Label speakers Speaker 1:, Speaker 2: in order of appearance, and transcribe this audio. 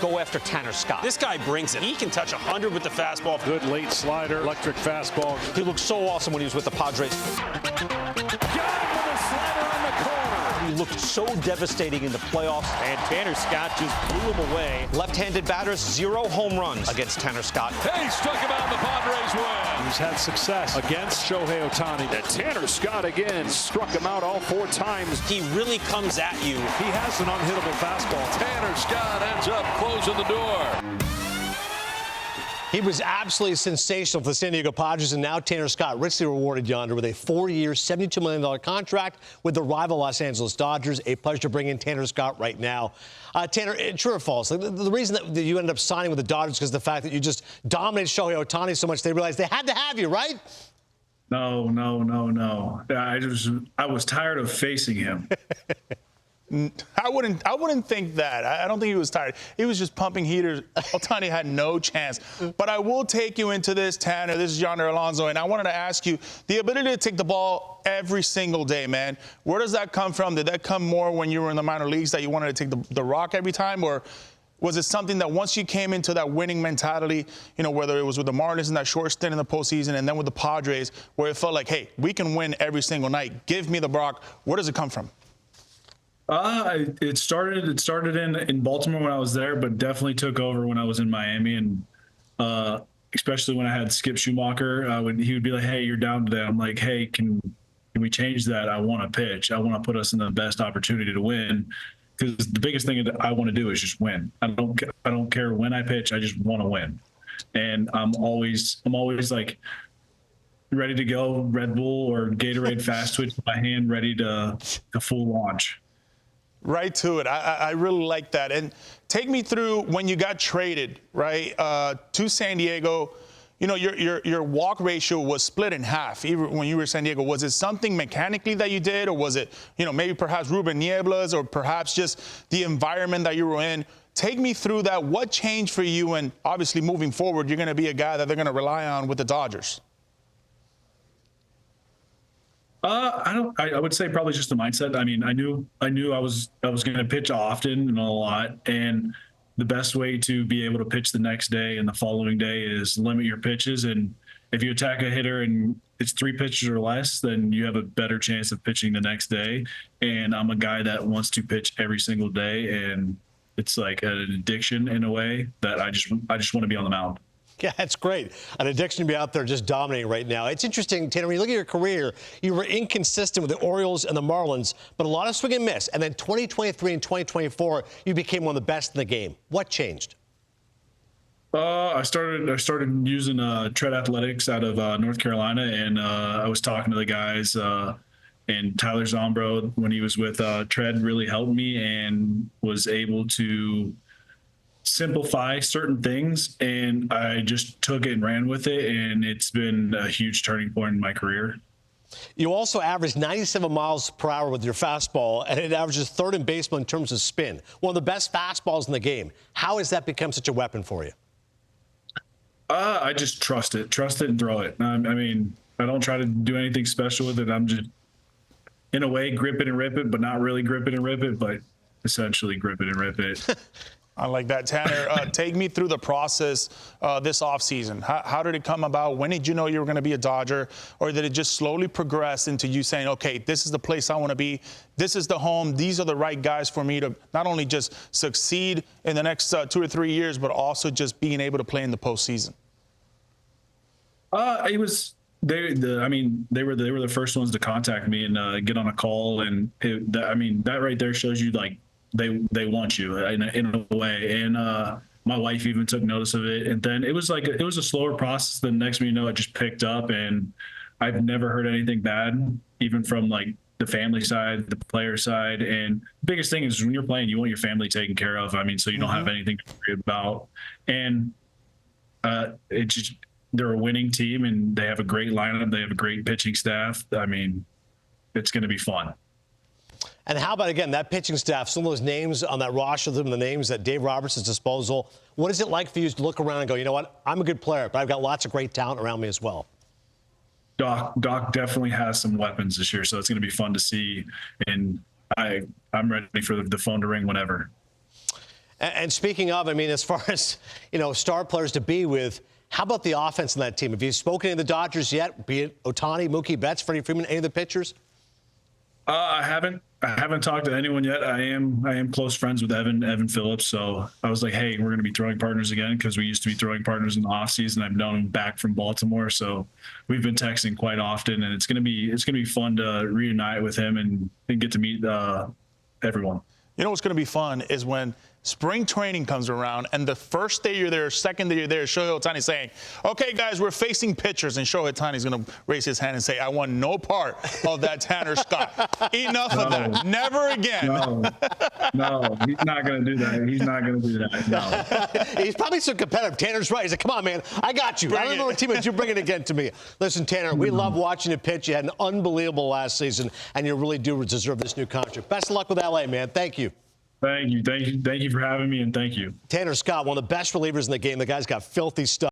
Speaker 1: go after Tanner Scott.
Speaker 2: This guy brings it. He can touch 100 with the fastball.
Speaker 3: Good late slider, electric fastball.
Speaker 1: He looked so awesome when he was with the Padres. He looked so devastating in the playoffs.
Speaker 2: And Tanner Scott just blew him away.
Speaker 1: Left-handed batters, 0 home runs against Tanner Scott.
Speaker 4: Hey, struck him out, and the Padres win.
Speaker 3: He's had success against Shohei Ohtani.
Speaker 4: And Tanner Scott again struck him out all 4 times.
Speaker 2: He really comes at you.
Speaker 3: He has an unhittable fastball.
Speaker 4: Tanner Scott ends up closing the door.
Speaker 5: He was absolutely sensational for the San Diego Padres, and now Tanner Scott richly rewarded yonder with a 4-year, $72 million contract with the rival Los Angeles Dodgers. A pleasure to bring in Tanner Scott right now. Tanner, true or false? The reason that you ended up signing with the Dodgers because of the fact that you just dominated Shohei Ohtani so much they realized they had to have you, right?
Speaker 6: No. I was tired of facing him.
Speaker 7: I wouldn't think that. I don't think he was tired. He was just pumping heaters. Ohtani had no chance. But I will take you into this, Tanner. This is Yonder Alonso, and I wanted to ask you, the ability to take the ball every single day, man, where does that come from? Did that come more when you were in the minor leagues that you wanted to take the rock every time, or was it something that once you came into that winning mentality, you know, whether it was with the Marlins in that short stint in the postseason and then with the Padres, where it felt like, hey, we can win every single night. Give me the rock. Where does it come from?
Speaker 6: It started in Baltimore when I was there, but definitely took over when I was in Miami, and especially when I had Skip Schumacher. He would be like, "Hey, you're down today." I'm like, "Hey, can we change that? I want to pitch. I want to put us in the best opportunity to win." Because the biggest thing that I want to do is just win. I don't care when I pitch. I just want to win, and I'm always like ready to go. Red Bull or Gatorade Fast Twitch in my hand, ready to full launch.
Speaker 7: Right to it. I really like that. And take me through when you got traded, right, to San Diego. You know, your walk ratio was split in half even when you were in San Diego. Was it something mechanically that you did, or was it, you know, maybe perhaps Ruben Nieblas, or perhaps just the environment that you were in? Take me through that. What changed for you? And obviously moving forward, you're going to be a guy that they're going to rely on with the Dodgers.
Speaker 6: I would say probably just the mindset. I mean, I knew I was going to pitch often and a lot, and the best way to be able to pitch the next day and the following day is limit your pitches. And if you attack a hitter and it's 3 pitches or less, then you have a better chance of pitching the next day. And I'm a guy that wants to pitch every single day, and it's like an addiction in a way that I just want to be on the mound.
Speaker 5: Yeah, that's great. An addiction to be out there just dominating right now. It's interesting, Tanner, when you look at your career, you were inconsistent with the Orioles and the Marlins, but a lot of swing and miss. And then 2023 and 2024, you became one of the best in the game. What changed?
Speaker 6: I started using Tread Athletics out of North Carolina, and I was talking to the guys, and Tyler Zombro, when he was with Tread, really helped me and was able to simplify certain things, and I just took it and ran with it, and it's been a huge turning point in my career.
Speaker 5: You also averaged 97 miles per hour with your fastball, and it averages third in baseball in terms of spin. One of the best fastballs in the game. How has that become such a weapon for you?
Speaker 6: I just trust it and throw it. I mean, I don't try to do anything special with it. I'm just, in a way, grip it and rip it, but not really grip it and rip it, but essentially grip it and rip it.
Speaker 7: I like that, Tanner. Take me through the process this offseason. How did it come about? When did you know you were going to be a Dodger? Or did it just slowly progress into you saying, okay, this is the place I want to be. This is the home. These are the right guys for me to not only just succeed in the next 2 or 3 years, but also just being able to play in the postseason?
Speaker 6: It was they were the first ones to contact me and get on a call, and that right there shows you like they want you in a way. And my wife even took notice of it, and then it was a slower process. The next thing you know, it just picked up, and I've never heard anything bad, even from like the family side, the player side. And the biggest thing is when you're playing, you want your family taken care of. I mean, so you don't have anything to worry about. And they're a winning team, and they have a great lineup. They have a great pitching staff. I mean, it's going to be fun.
Speaker 5: And how about, again, that pitching staff, some of those names on that roster, some of the names at Dave Roberts' disposal. What is it like for you to look around and go, you know what, I'm a good player, but I've got lots of great talent around me as well?
Speaker 6: Doc definitely has some weapons this year, so it's going to be fun to see. And I'm ready for the phone to ring whenever.
Speaker 5: And speaking of, I mean, as far as, star players to be with, how about the offense in that team? Have you spoken to the Dodgers yet, be it Ohtani, Mookie Betts, Freddie Freeman, any of the pitchers?
Speaker 6: I haven't talked to anyone yet. I am close friends with Evan Phillips. So I was like, hey, we're going to be throwing partners again, because we used to be throwing partners in the offseason. I've known him back from Baltimore, so we've been texting quite often, and it's going to be fun to reunite with him and get to meet everyone.
Speaker 7: You know what's going to be fun is when spring training comes around and the first day you're there, second day you're there, Shohei Ohtani saying, okay, guys, we're facing pitchers. And Shohei Ohtani's going to raise his hand and say, I want no part of that Tanner Scott. Enough of that. Never again.
Speaker 6: No, he's not going to do that. He's not going to do that. No.
Speaker 5: He's probably so competitive. Tanner's right. He's like, come on, man. I got you. I don't know what team it is. You bring it again to me. Listen, Tanner, we love watching you pitch. You had an unbelievable last season, and you really do deserve this new contract. Best of luck with L.A., man. Thank you.
Speaker 6: Thank you for having me, and thank you.
Speaker 5: Tanner Scott, one of the best relievers in the game. The guy's got filthy stuff.